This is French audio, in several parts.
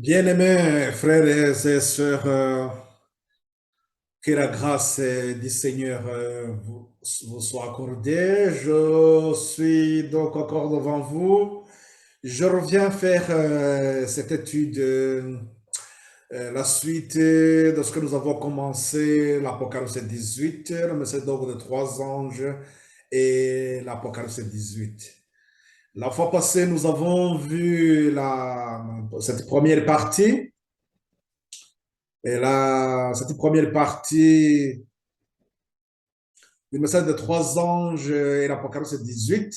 Bien-aimés frères et sœurs, que la grâce du Seigneur vous soit accordée. Je suis donc encore devant vous. Je reviens faire cette étude, la suite de ce que nous avons commencé, l'Apocalypse 18, le message d'ordre de trois anges et l'Apocalypse 18. La fois passée, nous avons vu cette première partie. Et là, cette première partie du message de trois anges et l'Apocalypse 18,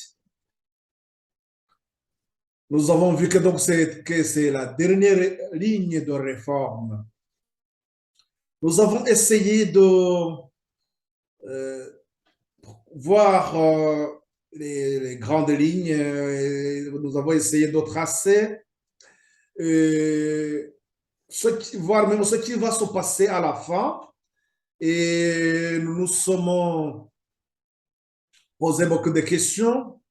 nous avons vu que donc c'est la dernière ligne de réforme. Nous avons essayé de euh, voir les grandes lignes, nous avons essayé de tracer, voir même ce qui va se passer à la fin. Et nous nous sommes posé beaucoup de questions.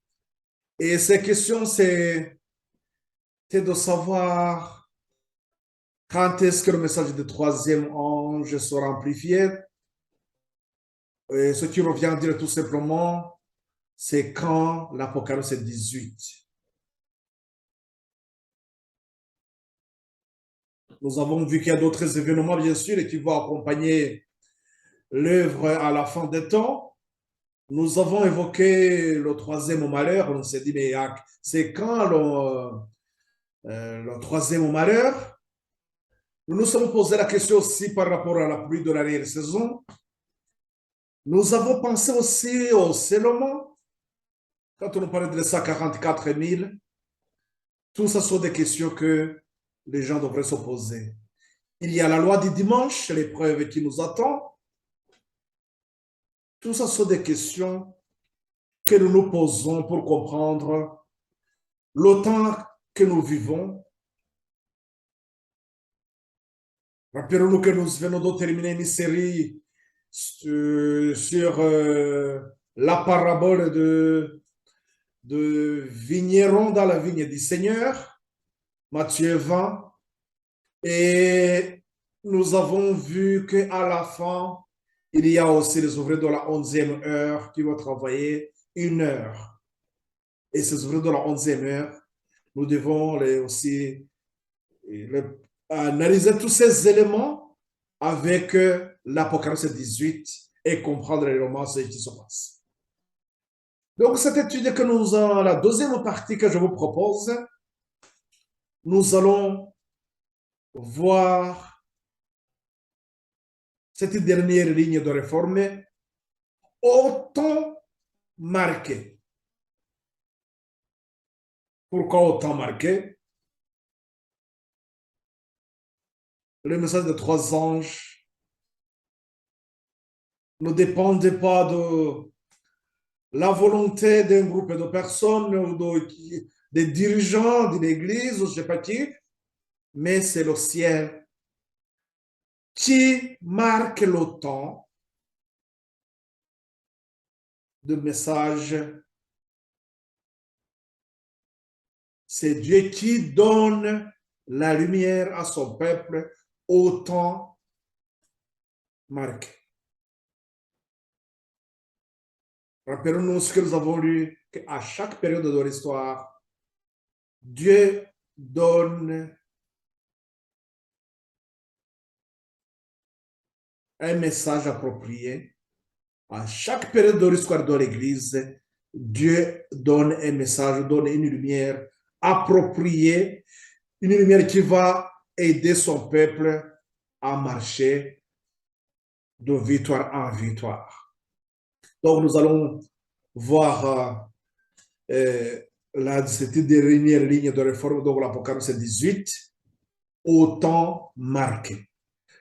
Et ces questions, c'est de savoir quand est-ce que le message du troisième ange sera amplifié. Et ce qui revient à dire tout simplement, c'est quand l'Apocalypse 18. Nous avons vu qu'il y a d'autres événements, bien sûr, et qui vont accompagner l'œuvre à la fin des temps. Nous avons évoqué le troisième malheur. On s'est dit, mais c'est quand le troisième malheur? Nous nous sommes posé la question aussi par rapport à la pluie de l'arrière-saison. Nous avons pensé aussi au scellement. Quand on nous parlait de 144 000, tout ça sont des questions que les gens devraient se poser. Il y a la loi du dimanche, l'épreuve qui nous attend. Tout ça sont des questions que nous nous posons pour comprendre le temps que nous vivons. Rappelons-nous que nous venons de terminer une série sur la parabole de vigneron dans la vigne du Seigneur, Matthieu 20. Et nous avons vu qu'à la fin, il y a aussi les ouvriers de la 11e heure qui vont travailler une heure. Et ces ouvriers de la 11e heure, nous devons aussi analyser tous ces éléments avec l'Apocalypse 18 et comprendre réellement ce qui se passe. Donc, cette étude que nous avons, la deuxième partie que je vous propose, nous allons voir cette dernière ligne de réforme autant marquée. Pourquoi autant marqué? Le message de trois anges ne dépendait pas de la volonté d'un groupe de personnes ou des dirigeants d'une église ou je ne sais pas qui, mais c'est le ciel qui marque le temps de message. C'est Dieu qui donne la lumière à son peuple au temps marqué. Rappelons-nous ce que nous avons lu, qu'à chaque période de l'histoire, Dieu donne un message approprié. À chaque période de l'histoire de l'Église, Dieu donne un message, donne une lumière appropriée, une lumière qui va aider son peuple à marcher de victoire en victoire. Donc, nous allons voir cette dernière ligne de réforme de l'Apocalypse 18, au temps marqué.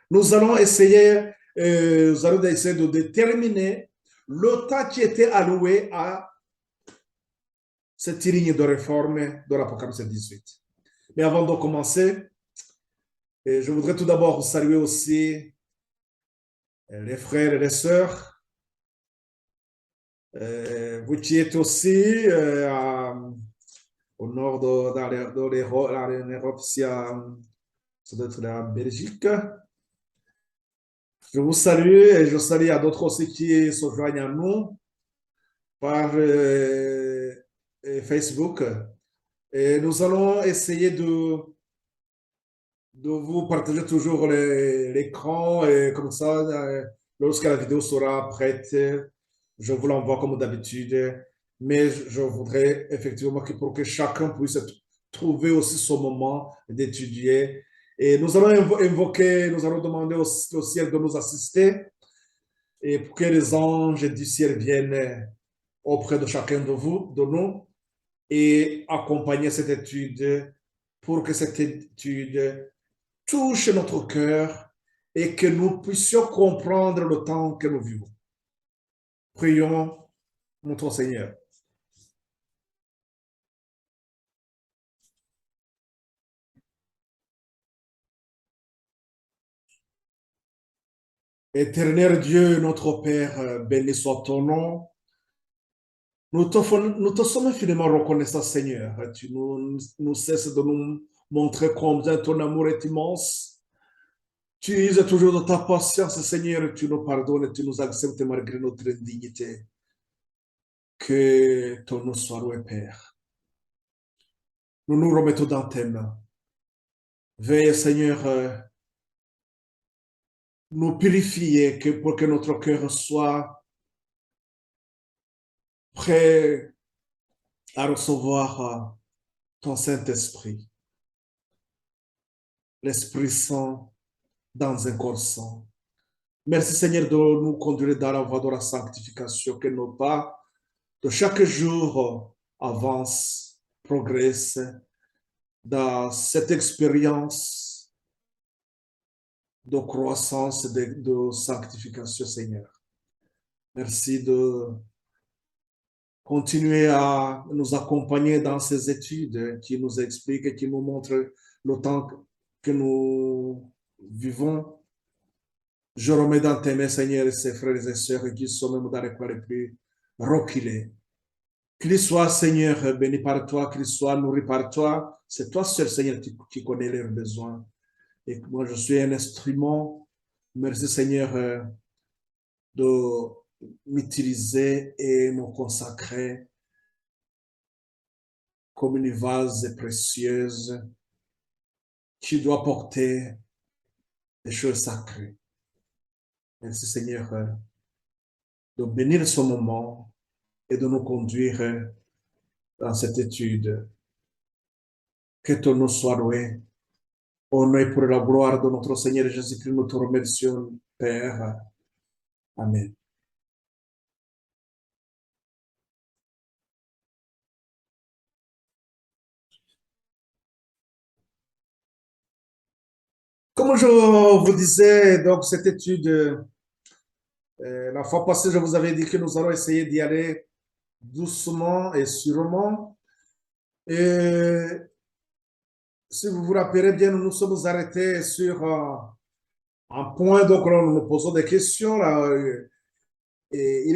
Nous allons essayer de déterminer le temps qui était alloué à cette ligne de réforme de l'Apocalypse 18. Mais avant de commencer, je voudrais tout d'abord saluer aussi les frères et les sœurs, vous qui êtes aussi au nord de l'Europe, ici ça doit être la Belgique. Je vous salue et je salue à d'autres aussi qui se joignent à nous par Facebook. Et nous allons essayer de vous partager toujours l'écran et comme ça, lorsque la vidéo sera prête, je vous l'envoie comme d'habitude. Mais je voudrais effectivement que pour que chacun puisse trouver aussi son moment d'étudier. Et nous allons invoquer, nous allons demander au ciel de nous assister et pour que les anges du ciel viennent auprès de chacun de vous, de nous, et accompagner cette étude pour que cette étude touche notre cœur et que nous puissions comprendre le temps que nous vivons. Prions notre Seigneur. Éternel Dieu, notre Père, béni soit ton nom. Nous te sommes infiniment reconnaissants, Seigneur. Tu nous cesses de nous montrer combien ton amour est immense. Tu uses toujours de ta patience, Seigneur. Tu nous pardonnes et tu nous acceptes malgré notre indignité. Que ton nom soit loué, Père. Nous nous remettons dans tes mains. Veille, Seigneur, nous purifier pour que notre cœur soit prêt à recevoir ton Saint-Esprit, l'Esprit Saint dans un corps saint. Merci Seigneur de nous conduire dans la voie de la sanctification, que nos pas de chaque jour avancent, progressent dans cette expérience de croissance, de sanctification, Seigneur. Merci de continuer à nous accompagner dans ces études qui nous expliquent et qui nous montrent le temps que nous vivons. Je remets dans tes mains, Seigneur, ces frères et sœurs qui sont même dans les coins les plus reculés. Qu'il soit, Seigneur, béni par toi, qu'il soit nourri par toi. C'est toi seul, Seigneur, qui connais leurs besoins. Et moi, je suis un instrument. Merci, Seigneur, de m'utiliser et me consacrer comme une vase précieuse qui doit porter des choses sacrées. Merci, Seigneur, de bénir ce moment et de nous conduire dans cette étude. Que ton nom soit loué. Au nom et pour la gloire de notre Seigneur Jésus-Christ, nous te remercions, Père. Amen. Comme je vous disais, donc cette étude, la fois passée, je vous avais dit que nous allons essayer d'y aller doucement et sûrement. Et si vous vous rappelez bien, nous nous sommes arrêtés sur un point, donc là, nous nous posons des questions. Là, et il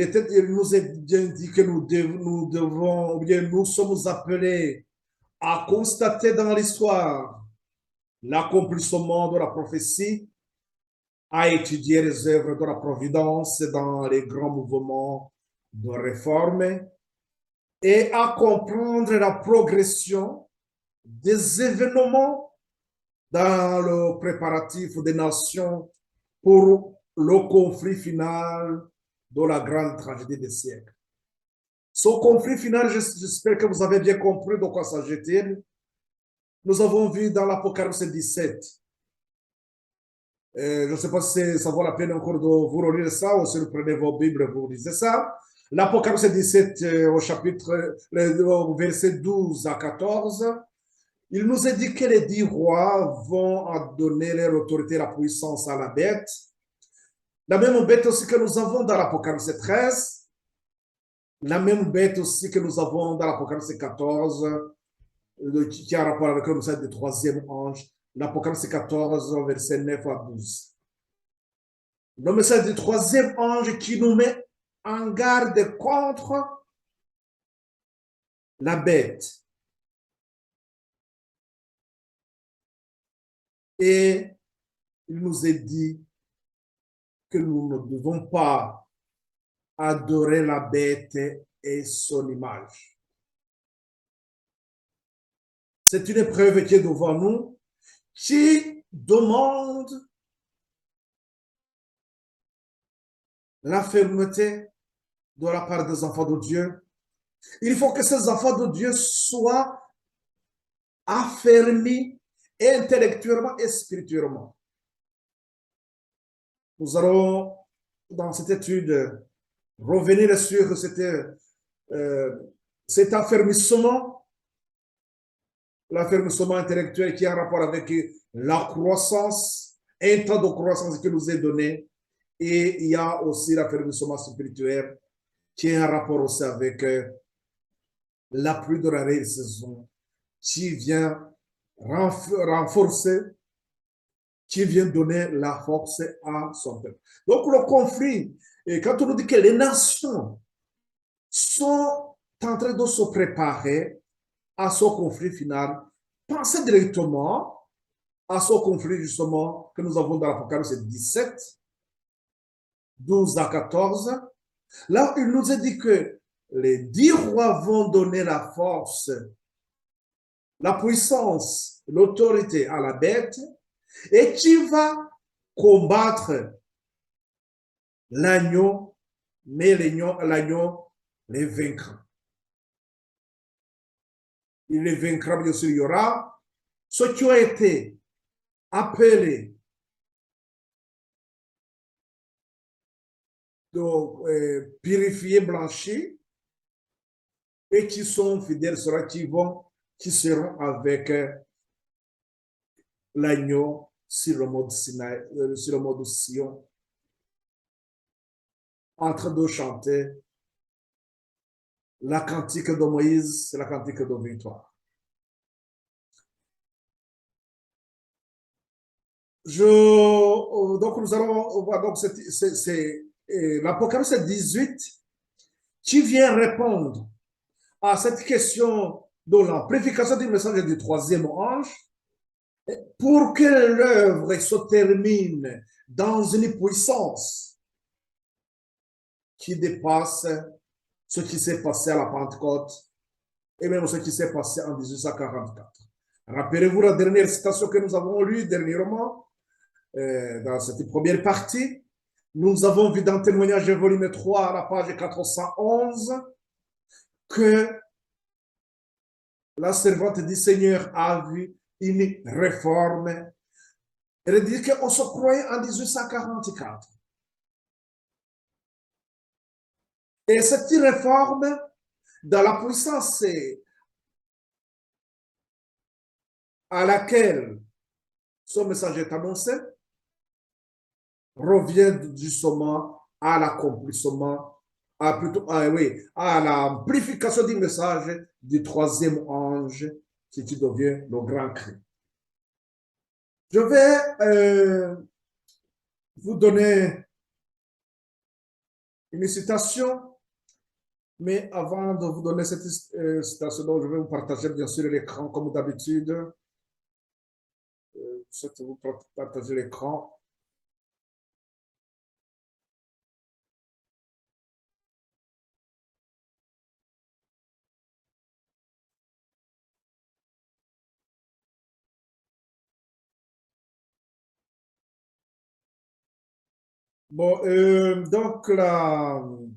nous est bien dit que nous devons, ou bien nous sommes appelés à constater dans l'histoire l'accomplissement de la prophétie, à étudier les œuvres de la providence dans les grands mouvements de réforme et à comprendre la progression des événements dans le préparatif des nations pour le conflit final de la grande tragédie des siècles. Ce conflit final, j'espère que vous avez bien compris de quoi s'agit-il. Nous avons vu dans l'Apocalypse 17. Je ne sais pas si ça vaut la peine encore de vous relire ça ou si vous prenez vos Bibles, vous lisez ça. L'Apocalypse 17 au chapitre, au verset 12 à 14, il nous est dit que les 10 rois vont donner leur autorité et la puissance à la bête. La même bête aussi que nous avons dans l'Apocalypse 13, la même bête aussi que nous avons dans l'Apocalypse 14, qui a rapport avec le message du troisième ange, l'Apocalypse 14, verset 9 à 12. Le message du troisième ange qui nous met en garde contre la bête. Et il nous est dit que nous ne devons pas adorer la bête et son image. C'est une épreuve qui est devant nous, qui demande la fermeté de la part des enfants de Dieu. Il faut que ces enfants de Dieu soient affermis intellectuellement et spirituellement. Nous allons, dans cette étude, revenir sur cet affermissement, l'affermissement intellectuel qui a un rapport avec la croissance, un temps de croissance qui nous est donné, et il y a aussi l'affermissement spirituel qui a un rapport aussi avec la pluie de la saison qui vient renforcer, qui vient donner la force à son peuple. Donc le conflit, et quand on nous dit que les nations sont en train de se préparer à ce conflit final, pensez directement à ce conflit justement que nous avons dans l'Apocalypse 17, 12 à 14. Là, il nous est dit que les 10 rois vont donner la force, la puissance, l'autorité à la bête, et qui va combattre l'agneau, mais l'agneau les vaincra. Il les vaincra, bien sûr, il y aura ceux qui ont été appelés de purifiés, blanchis, et qui sont fidèles, qui seront avec l'agneau sur le mont de Sion, en train de chanter la cantique de Moïse, c'est la cantique de victoire. Donc nous allons voir, donc c'est l'Apocalypse 18 qui vient répondre à cette question de l'amplification du message du troisième ange pour que l'œuvre se termine dans une puissance qui dépasse ce qui s'est passé à la Pentecôte et même ce qui s'est passé en 1844. Rappelez-vous la dernière citation que nous avons lue dernièrement, dans cette première partie. Nous avons vu dans Témoignage volume 3 à la page 411 que la servante du Seigneur a vu une réforme. Elle dit qu'on se croyait en 1844. Et cette réforme, dans la puissance à laquelle ce message est annoncé, revient justement à l'accomplissement, à l'amplification du message du troisième ange qui devient le grand cri. Je vais vous donner une citation, mais avant de vous donner cette citation, je vais vous partager bien sûr l'écran comme d'habitude. Je souhaite vous partager l'écran. Bon, donc dans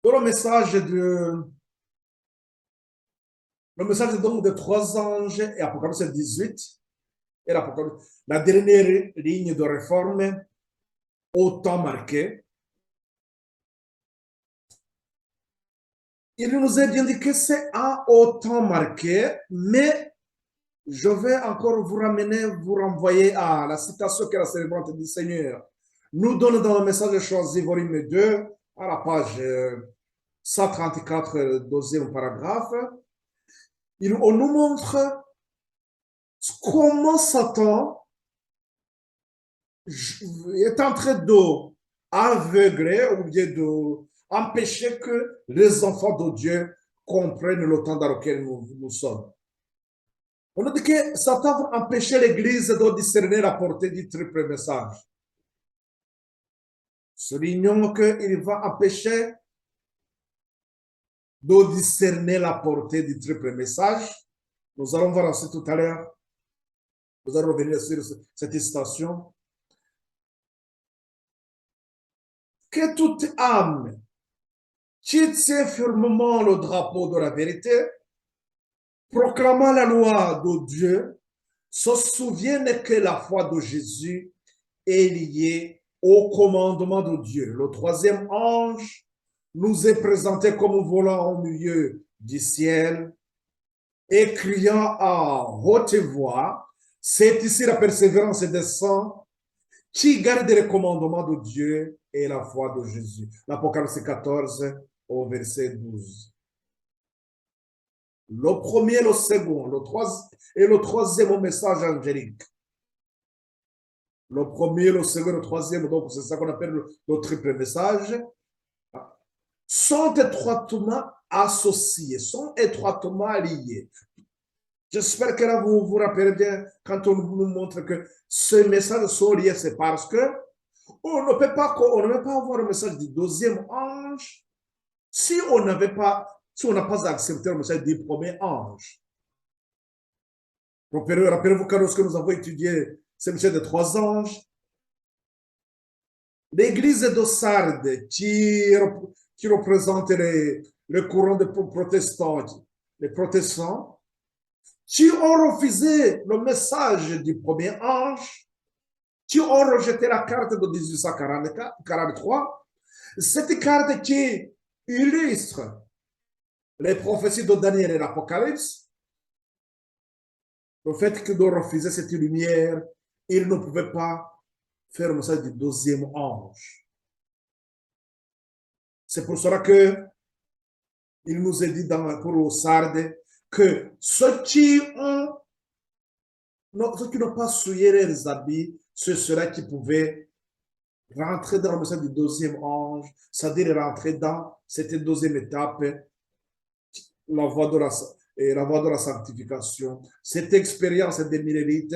le message donc de trois anges et Apocalypse 18 et la dernière ligne de réforme au temps marqué, il nous est bien dit que c'est un au temps marqué, mais je vais encore vous renvoyer à la citation que la servante du Seigneur nous donne dans le message choisi, volume 2, à la page 134, deuxième paragraphe. On nous montre comment Satan est en train d'aveugler ou bien d'empêcher que les enfants de Dieu comprennent le temps dans lequel nous sommes. On nous dit que Satan va empêcher l'Église de discerner la portée du triple message. Soulignons qu'il va empêcher de discerner la portée du triple message. Nous allons voir aussi tout à l'heure. Nous allons revenir sur cette citation. Que toute âme qui tient fermement le drapeau de la vérité, proclamant la loi de Dieu, se souvienne que la foi de Jésus est liée au commandement de Dieu. Le troisième ange nous est présenté comme volant au milieu du ciel et criant à haute voix, c'est ici la persévérance des saints qui gardent les commandements de Dieu et la foi de Jésus. L'Apocalypse 14 au verset 12. Le premier, le second, le troisième message angélique. Le premier, le second, le troisième, donc c'est ça qu'on appelle le triple message, sont étroitement associés, sont étroitement liés. J'espère que là, vous vous rappelez bien quand on nous montre que ces messages sont liés, c'est parce que on ne peut pas avoir le message du deuxième ange si on n'a pas accepté le message du premier ange. Rappelez-vous que lorsque nous avons étudié ce message des trois anges, l'église de Sardes qui représente le courant des protestants, les protestants, qui ont refusé le message du premier ange, qui ont rejeté la carte de 1843, cette carte qui illustre les prophéties de Daniel et l'Apocalypse, le fait que de refuser cette lumière, ils ne pouvaient pas faire le message du deuxième ange. C'est pour cela que il nous est dit pour Sardes que ceux qui n'ont pas souillé leurs habits, ce serait qui pouvaient rentrer dans le message du deuxième ange, c'est-à-dire rentrer dans cette deuxième étape, la voie de la sanctification. Cette expérience des millénites,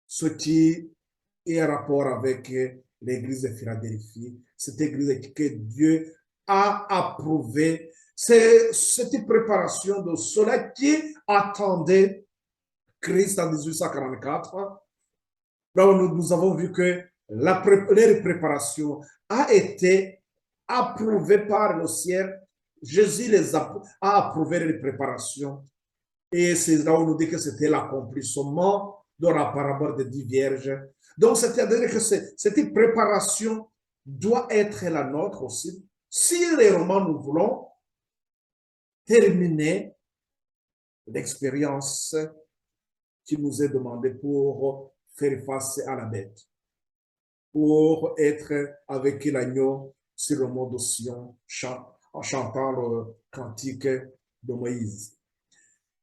ce qui est en rapport avec l'église de Philadelphie, cette église que Dieu a approuvée. C'est cette préparation de cela qui attendait Christ en 1844. Là, nous avons vu que leur préparation a été approuvée par le ciel. Jésus a approuvé les préparations. Et c'est là où on nous dit que c'était l'accomplissement de la parabole des 10 vierges. Donc, c'est-à-dire que cette préparation doit être la nôtre aussi. Si réellement nous voulons terminer l'expérience qui nous est demandée pour faire face à la bête, pour être avec l'agneau sur le mont de Sion en chantant le cantique de Moïse.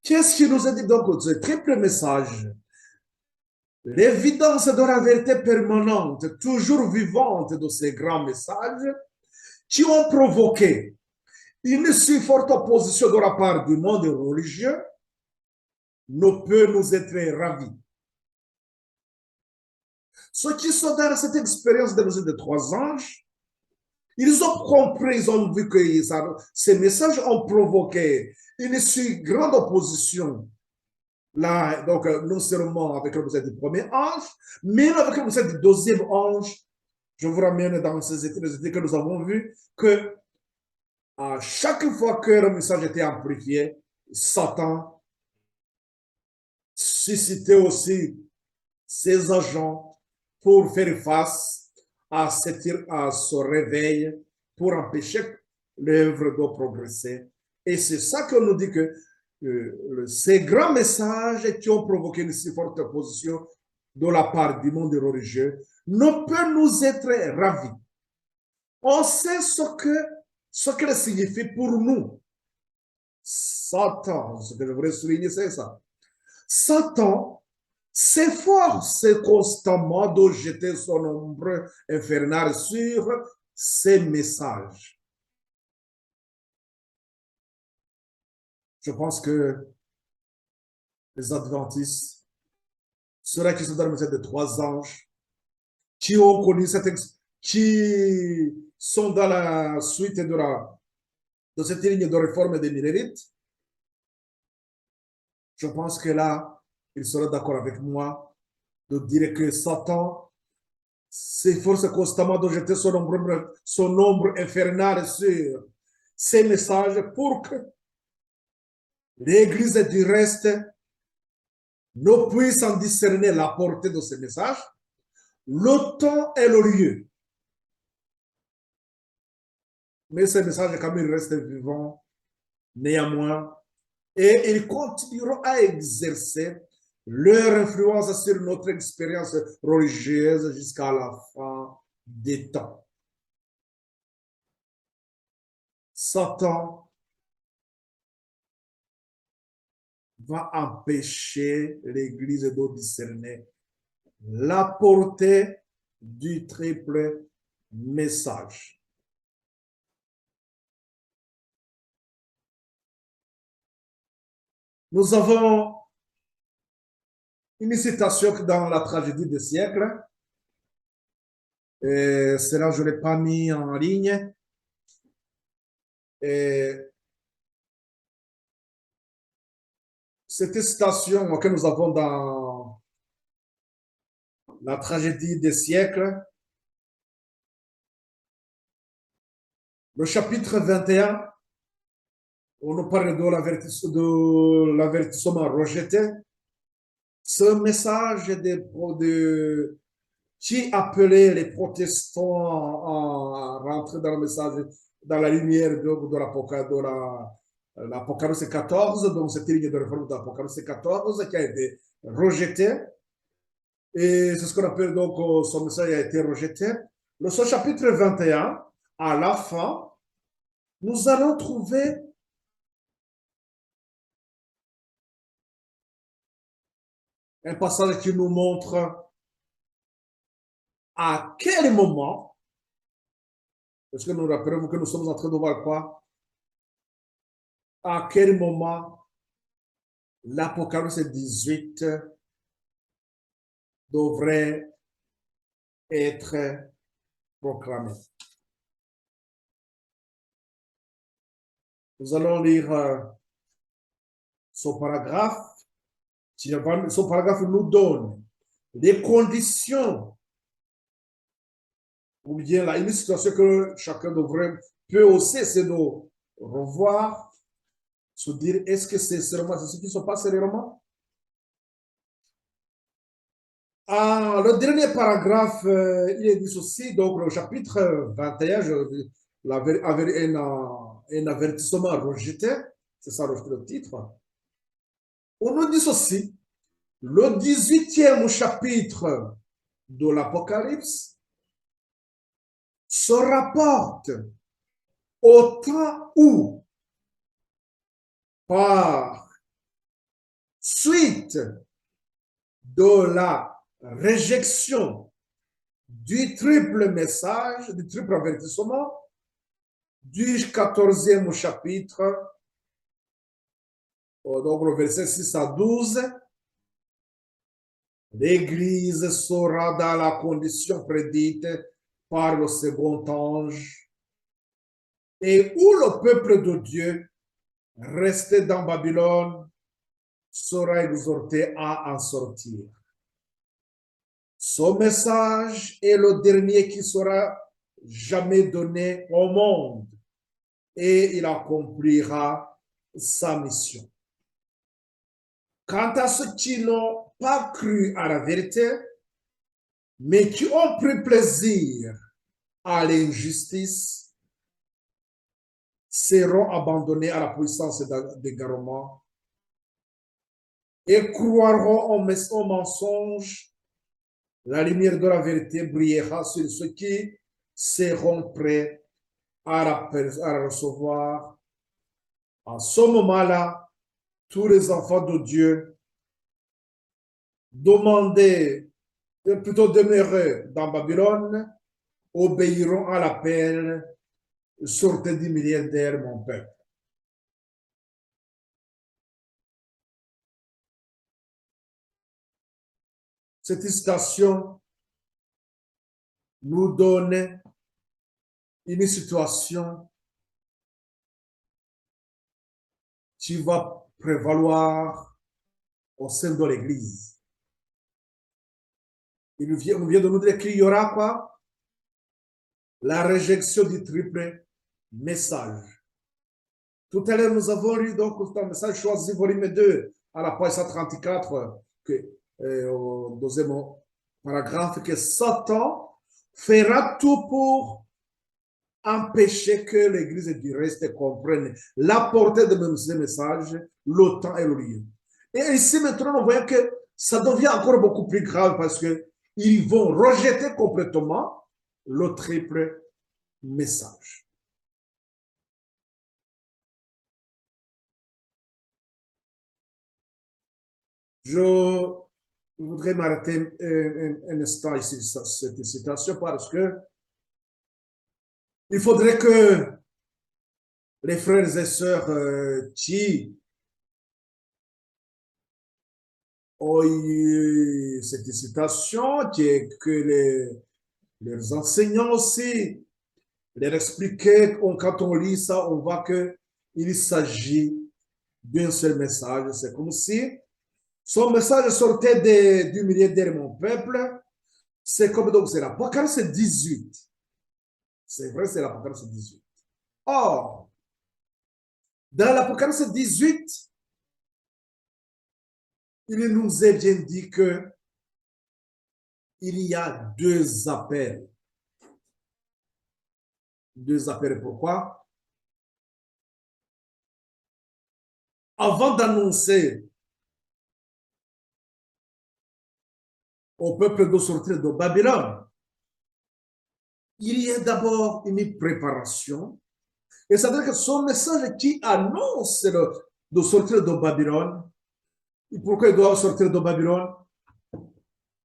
Qu'est-ce qui nous a dit donc ce triple message? L'évidence de la vérité permanente, toujours vivante de ces grands messages qui ont provoqué une si forte opposition de la part du monde religieux ne peut nous être ravis. Ceux qui sont dans cette expérience des trois anges, ils ont compris, ils ont vu que ces messages ont provoqué une si grande opposition. Là, donc, non seulement avec le message du premier ange, mais avec le message du deuxième ange. Je vous ramène dans ces études que nous avons vu que à chaque fois que le message était amplifié, Satan suscitait aussi ses agents pour faire face à ce réveil, pour empêcher l'œuvre de progresser. Et c'est ça qu'on nous dit que ces grands messages qui ont provoqué une si forte opposition de la part du monde religieux ne peuvent nous être ravis. On sait ce que signifie pour nous. Satan, ce que je voudrais souligner, c'est ça. Satan s'efforce constamment de jeter son ombre infernale sur ces messages. Je pense que les adventistes, ceux-là qui sont dans le message de trois anges, qui ont connu qui sont dans la suite de cette ligne de réforme des Millérites, je pense que là, ils seront d'accord avec moi de dire que Satan s'efforce constamment de jeter son ombre infernale sur ces messages pour que l'Église du reste ne puisse en discerner la portée de ces messages, le temps et le lieu. Mais ces messages, quand ils restent vivants, néanmoins, et ils continueront à exercer leur influence sur notre expérience religieuse jusqu'à la fin des temps. Satan va empêcher l'Église de discerner la portée du triple message. Nous avons une citation dans la tragédie des siècles. Cela, je ne l'ai pas mis en ligne. Et cette citation que nous avons dans la tragédie des siècles, le chapitre 21, on nous parle de l'avertissement rejeté. Ce message qui appelait les protestants à rentrer dans le message, dans la lumière de l'Apocalypse 14, donc cette ligne de réforme de l'Apocalypse 14 qui a été rejetée. Et c'est ce qu'on appelle donc son message a été rejeté. Dans ce chapitre 21, à la fin, nous allons trouver un passage qui nous montre à quel moment, parce que nous rappelons que nous sommes en train de voir quoi, à quel moment l'Apocalypse 18 devrait être proclamé. Nous allons lire ce paragraphe. Ce paragraphe nous donne les conditions ou bien là, une situation que chacun peut aussi essayer de revoir, se dire est-ce que c'est seulement ce qui se passe réellement? Le dernier paragraphe, il est dit ceci, donc le chapitre 21, un avertissement rejeté, c'est ça le titre. On nous dit ceci, le 18e chapitre de l'Apocalypse se rapporte au temps où, par suite de la réjection du triple message, du triple avertissement, du 14e chapitre, donc le verset 6 à 12, l'Église sera dans la condition prédite par le second ange, et où le peuple de Dieu, resté dans Babylone, sera exhorté à en sortir. Ce message est le dernier qui sera jamais donné au monde et il accomplira sa mission. Quant à ceux qui n'ont pas cru à la vérité, mais qui ont pris plaisir à l'injustice, seront abandonnés à la puissance d'égarement et croiront au mensonge. La lumière de la vérité brillera sur ceux qui seront prêts à recevoir. En ce moment-là, tous les enfants de Dieu plutôt demeurés dans Babylone, obéiront à l'appel, sortez du milliardaire, mon peuple. Cette citation nous donne une situation qui va prévaloir au sein de l'Église. On vient de nous dire qu'il y aura quoi? La réjection du triple message. Tout à l'heure, nous avons lu donc le message choisi, volume 2, à la page 134, au deuxième paragraphe, que Satan fera tout pour empêcher que l'Église du reste comprenne la portée de ce message, le temps et le lieu. Et ici, maintenant, nous voyons que ça devient encore beaucoup plus grave parce qu'ils vont rejeter complètement le triple message. Je voudrais m'arrêter un instant ici sur cette citation parce que il faudrait que les frères et sœurs qui ont eu cette citation, que les enseignants aussi leur expliquaient, quand on lit ça, on voit qu'il s'agit d'un seul message. C'est comme si son message sortait du milieu de mon peuple. C'est comme donc c'est l'Apocalypse 18. C'est vrai, c'est l'Apocalypse 18. Or, dans l'Apocalypse 18, il nous est bien dit que il y a deux appels. Deux appels, pourquoi? Avant d'annoncer au peuple de sortir de Babylone, il y a d'abord une préparation. Et c'est-à-dire que son message qui annonce de sortir de Babylone, et pourquoi il doit sortir de Babylone?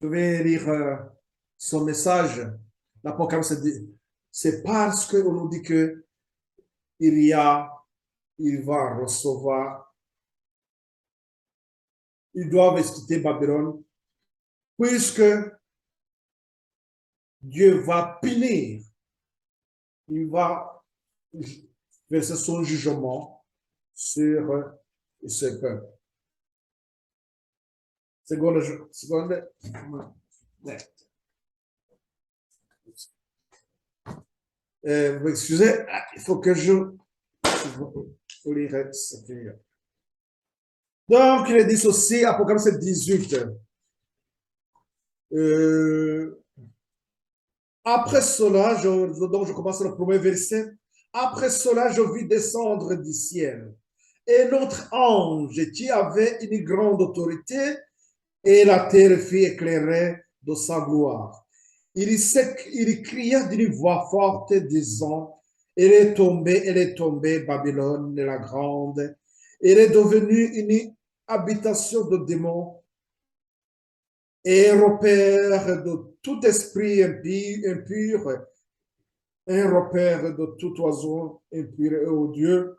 Je vais lire son message. L'Apocalypse, c'est parce qu'on nous dit que il va recevoir, ils doivent quitter Babylone, puisque Dieu va punir, il va verser son jugement sur ce peuple. Seconde. Vous excusez, il faut que je lirai ça. Donc, il est dit ceci, Apocalypse 18. Après cela, donc je commence le premier verset. Après cela, je vis descendre du ciel et notre ange qui avait une grande autorité, et la terre fut éclairée de sa gloire. Il cria d'une voix forte, disant, elle est tombée, Babylone la grande. Elle est devenue une habitation de démons et un repère de tout esprit impur, un repère de tout oiseau impur et odieux.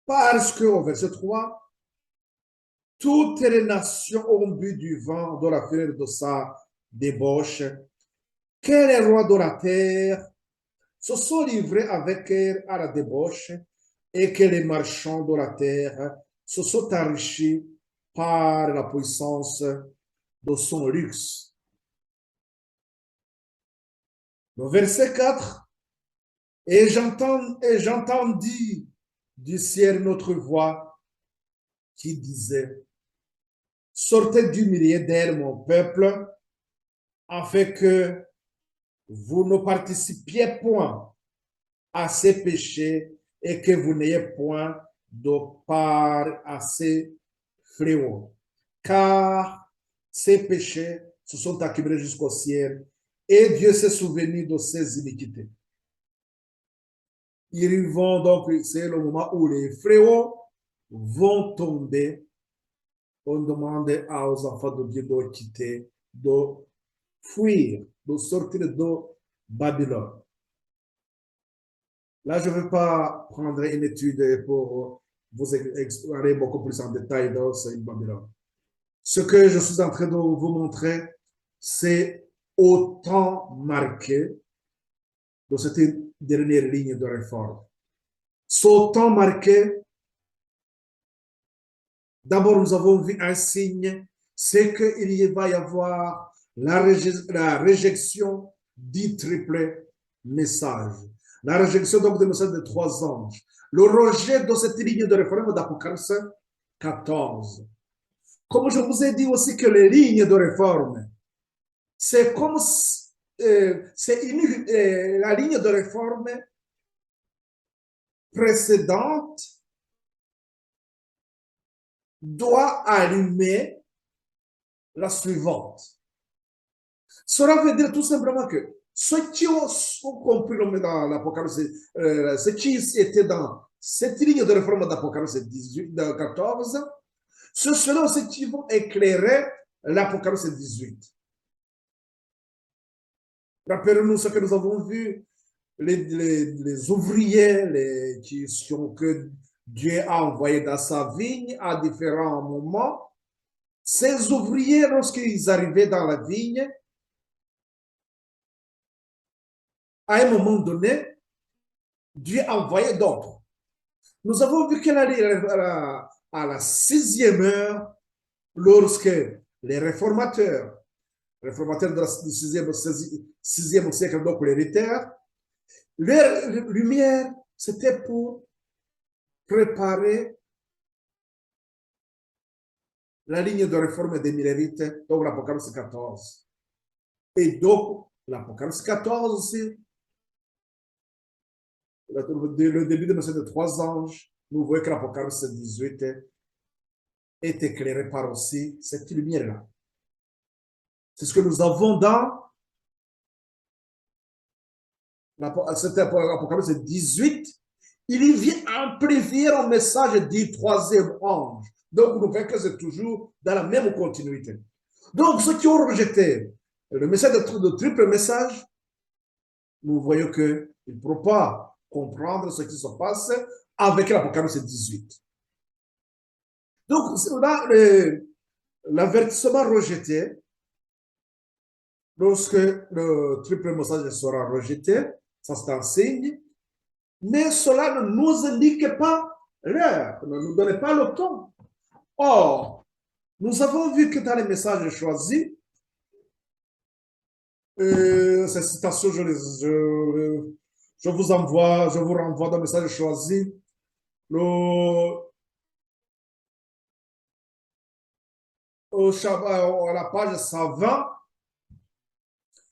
Parce que, au verset 3, toutes les nations ont bu du vent de la fureur de sa débauche, que les rois de la terre se sont livrés avec elle à la débauche, et que les marchands de la terre se sont enrichis par la puissance de son luxe. Le verset 4, et j'entendis du ciel notre voix qui disait, sortez du milieu d'elle, mon peuple, afin que vous ne participiez point à ces péchés et que vous n'ayez point de part à ces fléaux. Car ces péchés se sont accumulés jusqu'au ciel et Dieu s'est souvenu de ses iniquités. Ils vont donc, c'est le moment où les fléaux vont tomber. On demande aux enfants de Dieu de quitter, de fuir, de sortir de Babylone. Là, je ne veux pas prendre une étude pour vous explorer beaucoup plus en détail dans cette Babylone. Ce que je suis en train de vous montrer, c'est autant marqué de cette dernière ligne de réforme. C'est autant marqué. D'abord, nous avons vu un signe, c'est qu'il va y avoir la réjection du triple message. La réjection donc du message des trois anges. Le rejet de cette ligne de réforme d'Apocalypse 14. Comme je vous ai dit aussi que les lignes de réforme, c'est comme la ligne de réforme précédente doit allumer la suivante. Cela veut dire tout simplement que ceux qui ont compris dans l'Apocalypse, ceux qui étaient dans cette ligne de réforme d'Apocalypse 14, ce sont ceux qui vont éclairer l'Apocalypse 18. Rappelez-nous ce que nous avons vu, les ouvriers que Dieu a envoyés dans sa vigne à différents moments. Ces ouvriers, lorsqu'ils arrivaient dans la vigne, à un moment donné, Dieu a envoyé d'autres. Nous avons vu qu'à la 6e heure, lorsque les réformateurs du 6e siècle, donc les Luthères, leur lumière, c'était pour préparer la ligne de réforme des Millérites, donc l'Apocalypse 14. Et donc, l'Apocalypse 14 aussi, le début de message de trois anges, nous voyons que l'Apocalypse 18 est éclairé par aussi cette lumière-là. C'est ce que nous avons dans l'Apocalypse 18. Il vient amplifier un message du troisième ange. Donc, nous voyons que c'est toujours dans la même continuité. Donc, ceux qui ont rejeté le message de triple message, nous voyons qu'ils ne pourront pas comprendre ce qui se passe avec l'Apocalypse 18. Donc, là, l'avertissement rejeté, lorsque le triple message sera rejeté, ça c'est un signe, mais cela ne nous indique pas l'heure, ne nous donne pas le temps. Or, nous avons vu que dans les messages choisis, ces citations, je vous renvoie dans le message choisi, à la page 120,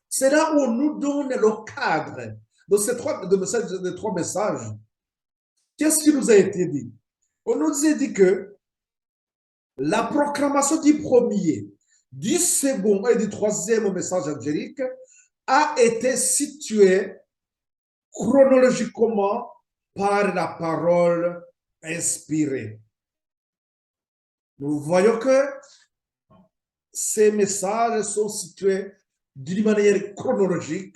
c'est là où on nous donne le cadre de ces trois messages. Qu'est-ce qui nous a été dit? On nous a dit que la proclamation du premier, du second et du troisième message angélique a été située chronologiquement par la parole inspirée. Nous voyons que ces messages sont situés d'une manière chronologique.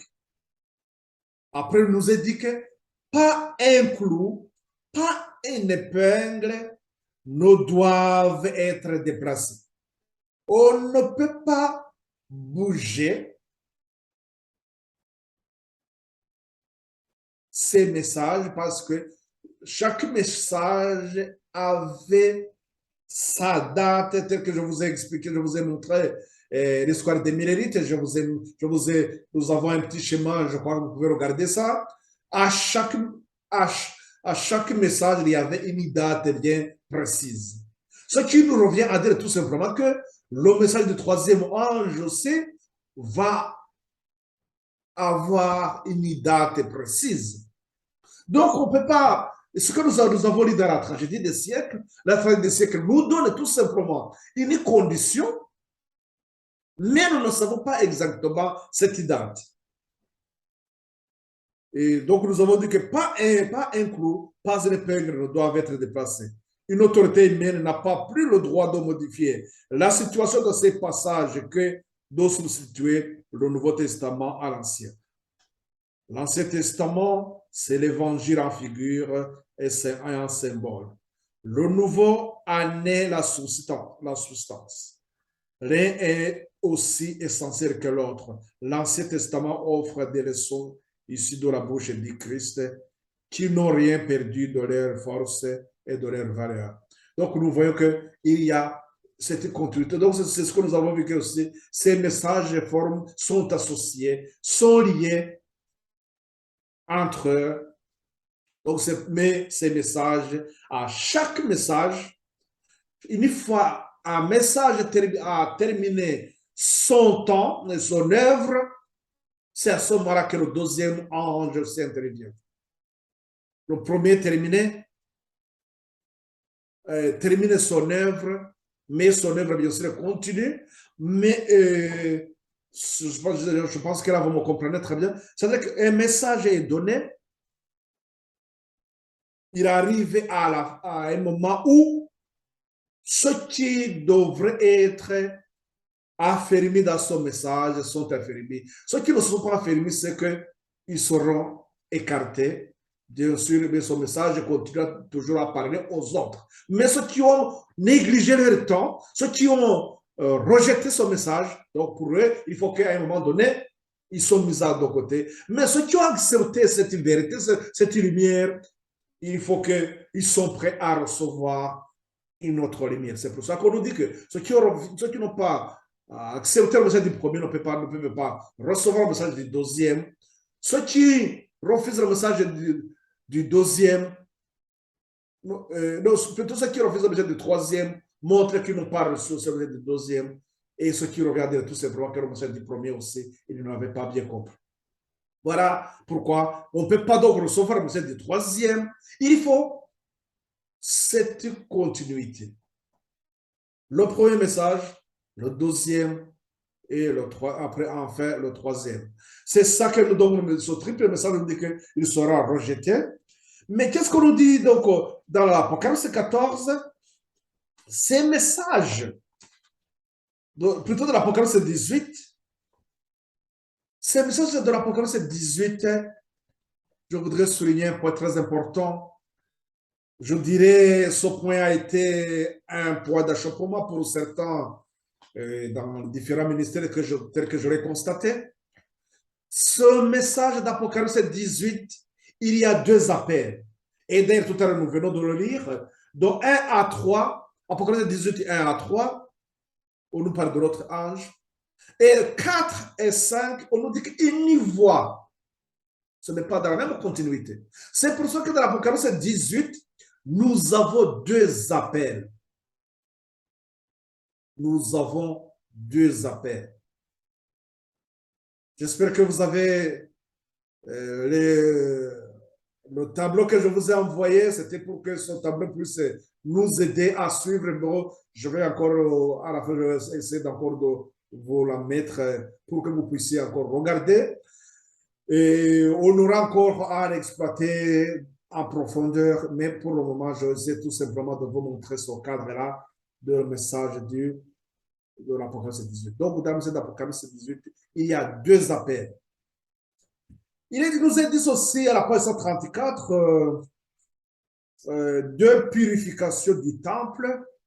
Après, il nous est dit que pas un clou, pas une épingle ne doivent être déplacés. On ne peut pas bouger ces messages parce que chaque message avait sa date, telle que je vous ai expliqué, je vous ai montré l'histoire des Millérites. Nous avons un petit schéma, je crois que vous pouvez regarder ça. À chaque message, il y avait une date bien précise. Ce qui nous revient à dire tout simplement que le message du troisième ange aussi va avoir une date précise. Donc, on ne peut pas. Ce que nous avons lu dans la tragédie des siècles, la tragédie des siècles nous donne tout simplement une condition, mais nous ne savons pas exactement cette date. Et donc, nous avons dit que pas un clou, pas une épingle ne doivent être déplacés. Une autorité humaine n'a pas plus le droit de modifier la situation de ces passages que de substituer le Nouveau Testament à l'Ancien. L'Ancien Testament, c'est l'évangile en figure et c'est un symbole. Le Nouveau en est la substance. L'un est aussi essentiel que l'autre. L'Ancien Testament offre des leçons issues de la bouche du Christ qui n'ont rien perdu de leur force et de leur valeur. Donc, nous voyons qu'il y a cette continuité. Donc, c'est ce que nous avons vu que aussi, ces messages et formes sont associés, sont liés entre eux. Donc, mais ces messages, à chaque message, une fois un message a terminé son temps, son œuvre, c'est à ce moment-là que le deuxième ange s'intervient. Le premier termine son œuvre, mais son œuvre, bien sûr, continue. Mais je pense que là, vous me comprenez très bien. C'est-à-dire qu'un message est donné, il arrive à un moment où ce qui devrait être affermis dans son message sont affermis. Ceux qui ne sont pas affermis, c'est qu'ils seront écartés. Bien sûr, mais son message continue toujours à parler aux autres. Mais ceux qui ont négligé leur temps, ceux qui ont rejeté son message, donc pour eux, il faut qu'à un moment donné, ils sont mis de côté. Mais ceux qui ont accepté cette vérité, cette lumière, il faut qu'ils sont prêts à recevoir une autre lumière. C'est pour ça qu'on nous dit que ceux qui n'ont pas accepté le message du premier ne peuvent pas recevoir le message du deuxième. Ceux qui refusent le message du deuxième, non, plutôt ceux qui refusent le message du troisième, montrent qu'ils n'ont pas reçu le message du deuxième. Et ceux qui regardent tout simplement que le message du premier aussi, ils n'avaient pas bien compris. Voilà pourquoi on ne peut pas donc recevoir le message du troisième. Il faut cette continuité. Le premier message, le deuxième et après enfin le troisième. C'est ça que nous donne ce triple message nous dit qu'il sera rejeté. Mais qu'est-ce qu'on nous dit donc dans l'Apocalypse 14? Ces messages, plutôt de l'Apocalypse 18, ces messages de l'Apocalypse 18, je voudrais souligner un point très important. Je dirais ce point a été un point d'achoppement pour certains dans différents ministères tels que je l'ai constaté. Ce message d'Apocalypse 18, il y a deux appels. Et d'ailleurs, tout à l'heure, nous venons de le lire. Donc, 1 à 3, Apocalypse 18, 1 à 3, on nous parle de l'autre ange. Et 4 et 5, on nous dit qu'il n'y voit. Ce n'est pas dans la même continuité. C'est pour ça que dans l'Apocalypse 18, nous avons deux appels. Nous avons deux appels. J'espère que vous avez le tableau que je vous ai envoyé. C'était pour que ce tableau puisse nous aider à suivre. Bon, je vais encore, à la fin, je vais essayer encore de vous la mettre pour que vous puissiez encore regarder. Et on aura encore à l'exploiter en profondeur, mais pour le moment, je essaie tout simplement de vous montrer ce cadre-là de message de l'Apocalypse 18. Donc, dans l'Apocalypse 18, il y a deux appels. Il nous est dit aussi à la page 134 de purification du temple